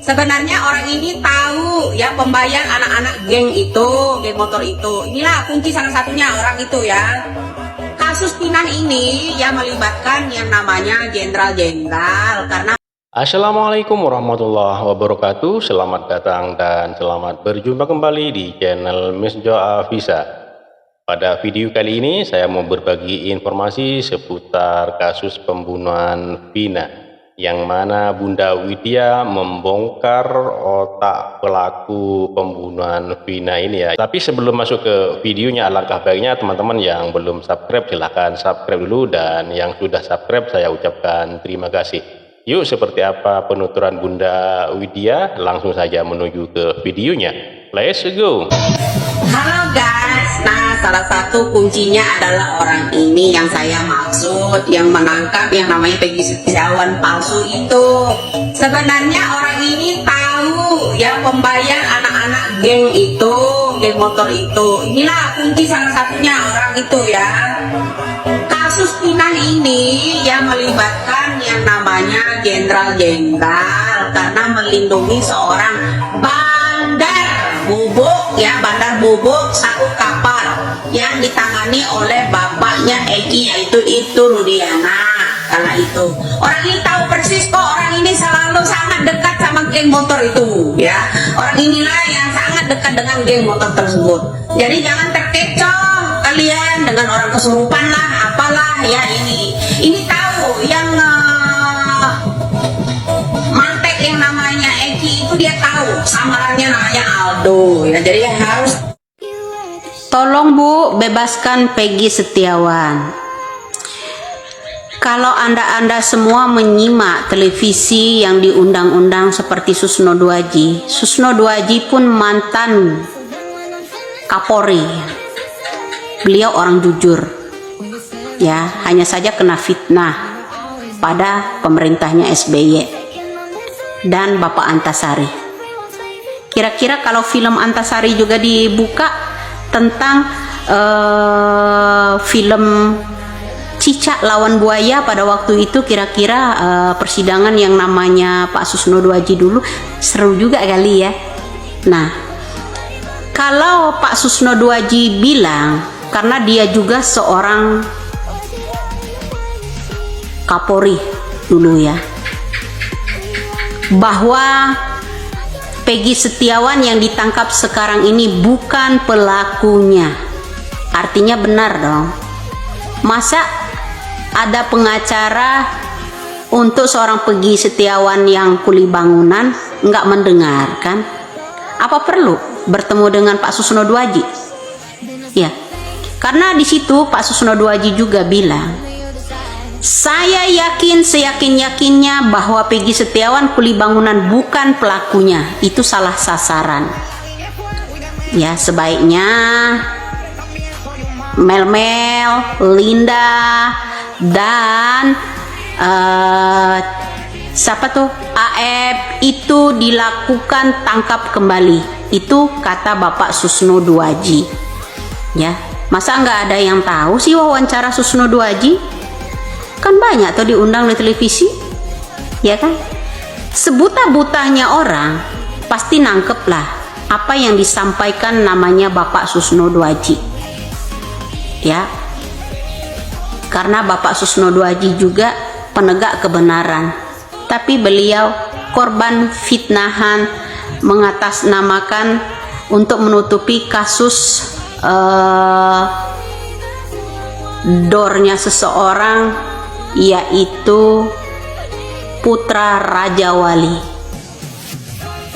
Sebenarnya orang ini tahu ya pembayar anak-anak geng itu, geng motor itu. Inilah kunci salah satunya orang itu ya. Kasus Pinang ini yang melibatkan yang namanya jenderal-jenderal karena Assalamualaikum warahmatullahi wabarakatuh. Selamat datang dan selamat berjumpa kembali di channel Misjo Afisa. Pada video kali ini saya mau berbagi informasi seputar kasus pembunuhan Vina, yang mana Bunda Widya membongkar otak pelaku pembunuhan Vina ini ya. Tapi sebelum masuk ke videonya, alangkah baiknya teman-teman yang belum subscribe silahkan subscribe dulu, dan yang sudah subscribe saya ucapkan terima kasih. Yuk, seperti apa penuturan Bunda Widya? Langsung saja menuju ke videonya. Let's go. halo guys, nah salah satu kuncinya adalah orang ini yang saya maksud, yang menangkap yang namanya Peggy Setiawan palsu itu. Sebenarnya orang ini tahu ya pembayar anak-anak geng itu, geng motor itu. Inilah kunci salah satunya orang itu ya. Kasus Pinang ini yang melibatkan yang namanya jenderal-jenderal karena melindungi seorang bandar bubuk ya, bandar bubuk satu kapal yang ditangani oleh bapaknya Eki, yaitu itu Rudiana. Karena itu orang ini tahu persis kok, orang ini selalu sangat dekat sama geng motor itu ya. Orang inilah yang sangat dekat dengan geng motor tersebut. Jadi jangan terkecoh kalian dengan orang kesurupan lah apalah ya. Ini tahu yang mantek yang namanya Eki itu, dia tahu samarannya namanya Aldo ya. Jadi harus tolong Bu, bebaskan Peggy Setiawan. Kalau anda semua menyimak televisi yang diundang-undang seperti Susno Duaji, Susno Duaji pun mantan Kapolri. Beliau orang jujur ya, hanya saja kena fitnah pada pemerintahnya SBY dan Bapak Antasari. Kira-kira kalau film Antasari juga dibuka tentang film Cicak lawan buaya pada waktu itu, kira-kira persidangan yang namanya Pak Susno Duaji dulu seru juga kali ya. Nah, kalau Pak Susno Duaji bilang, karena dia juga seorang Kapolri dulu ya, bahwa Peggy Setiawan yang ditangkap sekarang ini bukan pelakunya, artinya benar dong. Masa ada pengacara untuk seorang Peggy Setiawan yang kuli bangunan nggak mendengarkan? Apa perlu bertemu dengan Pak Susno Duaji? Ya, karena di situ Pak Susno Duaji juga bilang, saya yakin seyakin-yakinnya bahwa Peggy Setiawan kuli bangunan bukan pelakunya, itu salah sasaran. Ya, sebaiknya Mel, Linda, dan siapa tuh, AF itu dilakukan tangkap kembali. Itu kata Bapak Susno Duaji ya. Masa nggak ada yang tahu sih wawancara Susno Duaji? Kan banyak tuh diundang di televisi ya kan. Sebuta-butanya orang pasti nangkep lah apa yang disampaikan namanya Bapak Susno Duaji ya. Karena Bapak Susno Duaji juga penegak kebenaran, tapi beliau korban fitnahan, mengatasnamakan untuk menutupi kasus dornya seseorang, yaitu putra Raja Wali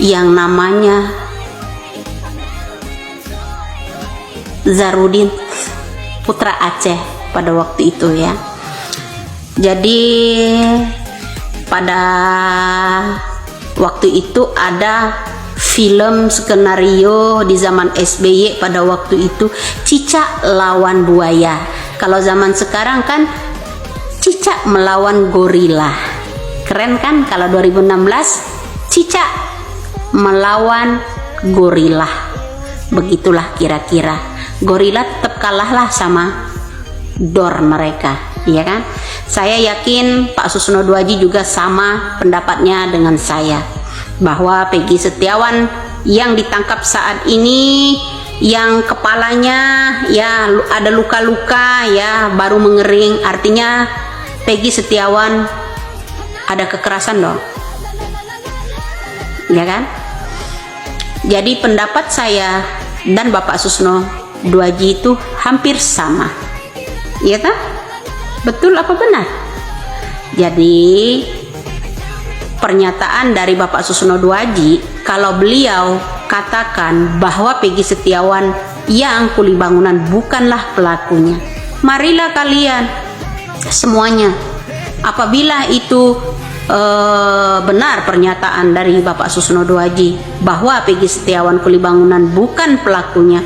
yang namanya Zarudin, putra Aceh pada waktu itu ya. Jadi pada waktu itu ada film skenario di zaman SBY pada waktu itu, Cicak lawan buaya. Kalau zaman sekarang kan Cicak melawan gorila. Keren kan kalau 2016 Cicak melawan gorila. Begitulah kira-kira. Gorila tetap kalah lah sama dor mereka, ya kan? Saya yakin Pak Susno Duaji juga sama pendapatnya dengan saya. bahwa Peggy Setiawan yang ditangkap saat ini, yang kepalanya ya ada luka-luka ya, baru mengering, artinya Peggy Setiawan ada kekerasan dong, ya kan? Jadi pendapat saya dan Bapak Susno Duaji itu hampir sama, ya tak? Betul apa benar? Jadi pernyataan dari Bapak Susno Duaji, kalau beliau katakan bahwa Peggy Setiawan yang kuli bangunan bukanlah pelakunya, marilah kalian semuanya, apabila itu benar pernyataan dari Bapak Susno Duaji bahwa Peggy Setiawan kuli bangunan bukan pelakunya,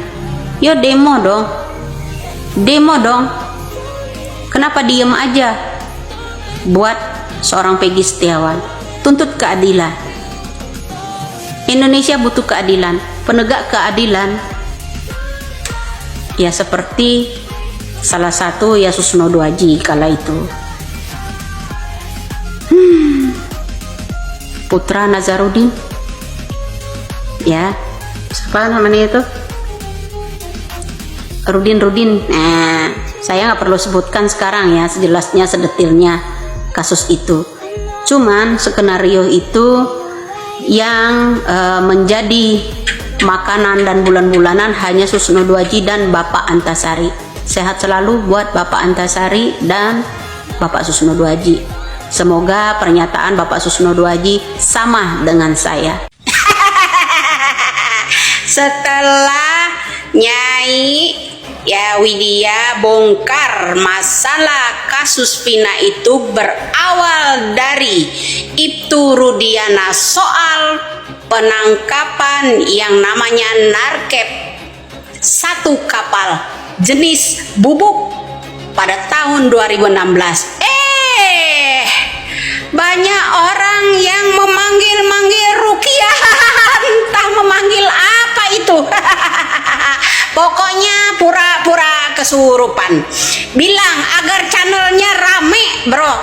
yo demo dong, demo dong. Kenapa diem aja? Buat seorang Peggy Setiawan, tuntut keadilan. Indonesia butuh keadilan, penegak keadilan ya seperti salah satu ya Susno Duaji kala itu. Putra Nazarudin, ya siapa namanya itu, Rudin. Nah, saya nggak perlu sebutkan sekarang ya sejelasnya sedetilnya kasus itu. Cuman skenario itu yang menjadi makanan dan bulan-bulanan hanya Susno Duaji dan Bapak Antasari. Sehat selalu buat Bapak Antasari dan Bapak Susno Duaji. Semoga pernyataan Bapak Susno Duaji sama dengan saya. Setelah Nyai ya Widya bongkar masalah kasus Vina itu berawal dari Ibtu Rudiana soal penangkapan yang namanya narkep satu kapal jenis bubuk pada tahun 2016. Banyak orang yang memanggil-manggil Rukiah, entah memanggil apa itu. Pokoknya pura-pura kesurupan. Bilang agar channelnya rame, bro.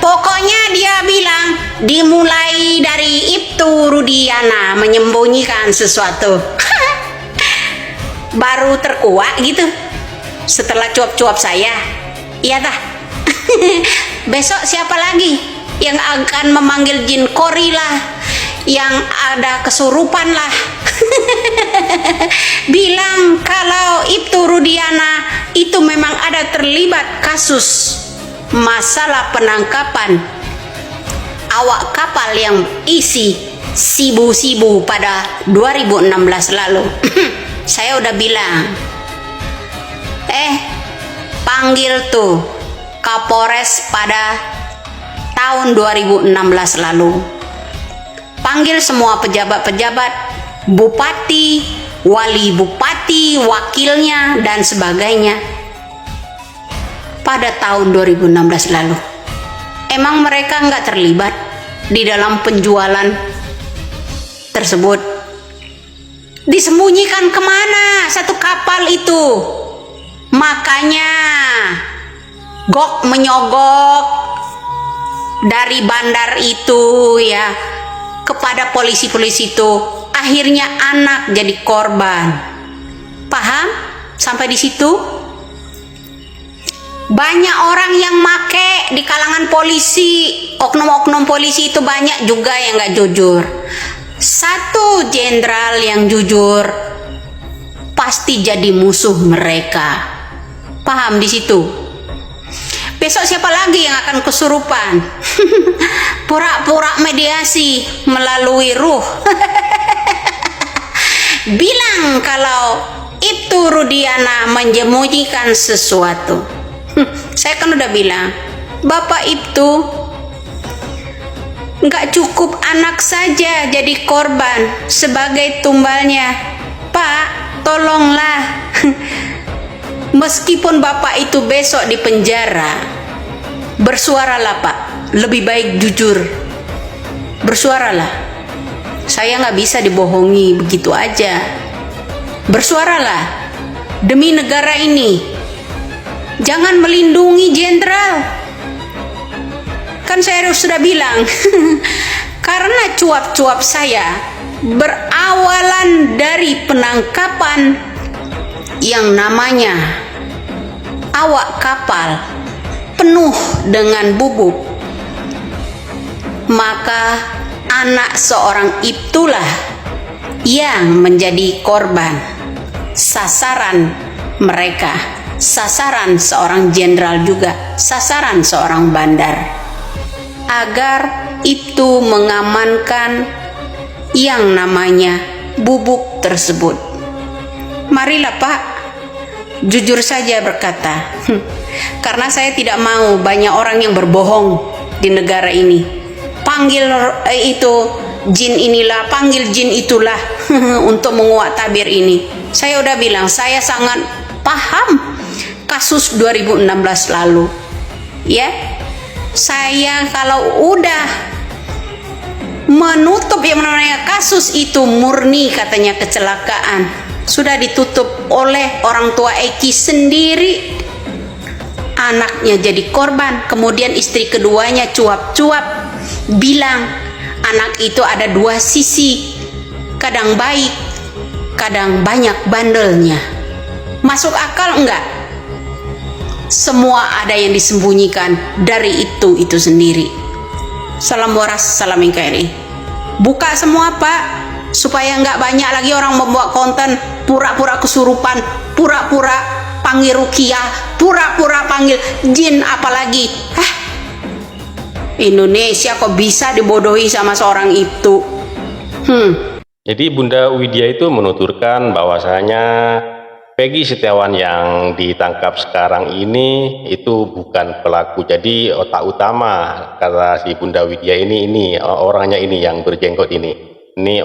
Pokoknya dia bilang dimulai dari Ibtu Rudiana menyembunyikan sesuatu. Baru terkuak gitu setelah cuap-cuap saya. Iya dah. Besok siapa lagi yang akan memanggil jin kori lah, yang ada kesurupan lah. Bilang kalau Ibtu Rudiana itu memang ada terlibat kasus masalah penangkapan awak kapal yang isi sibu-sibu pada 2016 lalu. Saya udah bilang, panggil tuh Kapolres pada tahun 2016 lalu. Panggil semua pejabat-pejabat, bupati, wali bupati, wakilnya, dan sebagainya pada tahun 2016 lalu. Emang mereka nggak terlibat di dalam penjualan tersebut? Disembunyikan kemana satu kapal itu? Makanya gok menyogok dari bandar itu ya kepada polisi-polisi itu, akhirnya anak jadi korban. Paham sampai di situ? Banyak orang yang make di kalangan polisi, oknum-oknum polisi itu banyak juga yang nggak jujur. Satu jenderal yang jujur pasti jadi musuh mereka. Paham di situ? Besok siapa lagi yang akan kesurupan? Pura-pura mediasi melalui ruh. Bilang kalau Ibtu Rudiana menyembunyikan sesuatu. Saya kan udah bilang, Bapak Ibtu, nggak cukup anak saja jadi korban sebagai tumbalnya. Pak, tolonglah. Meskipun Bapak itu besok di penjara, bersuaralah Pak, lebih baik jujur. Bersuaralah. Saya nggak bisa dibohongi begitu aja. Bersuaralah demi negara ini. Jangan melindungi jenderal. Kan saya sudah bilang, Karena cuap-cuap saya berawalan dari penangkapan yang namanya awak kapal penuh dengan bubuk, maka anak seorang itulah yang menjadi korban sasaran mereka, sasaran seorang jenderal juga, sasaran seorang bandar, agar itu mengamankan yang namanya bubuk tersebut. Marilah Pak, jujur saja berkata, karena saya tidak mau banyak orang yang berbohong di negara ini. Panggil itu jin inilah, panggil jin itulah untuk menguak tabir ini. Saya udah bilang, saya sangat paham kasus 2016 lalu. Ya, saya kalau udah menutup yang namanya kasus itu murni katanya kecelakaan, sudah ditutup oleh orang tua Eki sendiri. Anaknya jadi korban, kemudian istri keduanya cuap-cuap bilang anak itu ada dua sisi, kadang baik, kadang banyak bandelnya. Masuk akal enggak? Semua ada yang disembunyikan dari itu sendiri. Salam waras, salam NKRI. Buka semua Pak, supaya enggak banyak lagi orang membuat konten pura-pura kesurupan, pura-pura panggil rukiah, pura-pura panggil jin, apalagi Indonesia kok bisa dibodohi sama seorang itu. Jadi Bunda Widya itu menuturkan bahwasanya Peggy Setiawan yang ditangkap sekarang ini itu bukan pelaku. Jadi otak utama, kata si Bunda Widya ini orangnya ini yang berjenggot ini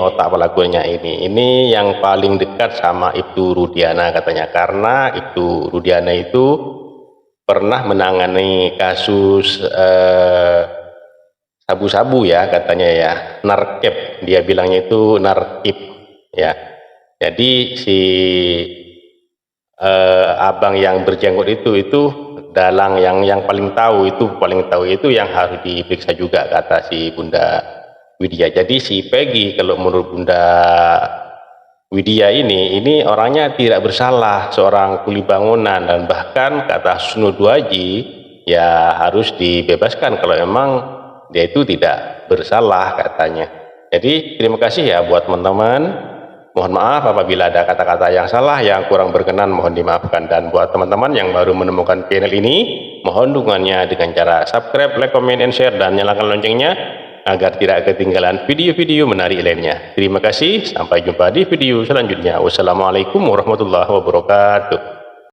otak pelakunya ini yang paling dekat sama Ibtu Rudiana katanya, karena Ibtu Rudiana itu pernah menangani kasus sabu-sabu ya katanya ya, narkep, dia bilangnya itu narkip ya. Jadi si abang yang berjenggot itu dalang yang paling tahu itu yang harus diperiksa juga kata si Bunda Widya. Jadi si Peggy kalau menurut Bunda Widya ini orangnya tidak bersalah, seorang kuli bangunan, dan bahkan kata Susno Duaji ya harus dibebaskan kalau memang dia itu tidak bersalah katanya. Jadi terima kasih ya buat teman-teman. Mohon maaf apabila ada kata-kata yang salah, yang kurang berkenan, mohon dimaafkan. Dan buat teman-teman yang baru menemukan channel ini, mohon dukungannya dengan cara subscribe, like, comment, and share, dan nyalakan loncengnya agar tidak ketinggalan video-video menarik lainnya. Terima kasih, sampai jumpa di video selanjutnya. Wassalamualaikum warahmatullahi wabarakatuh.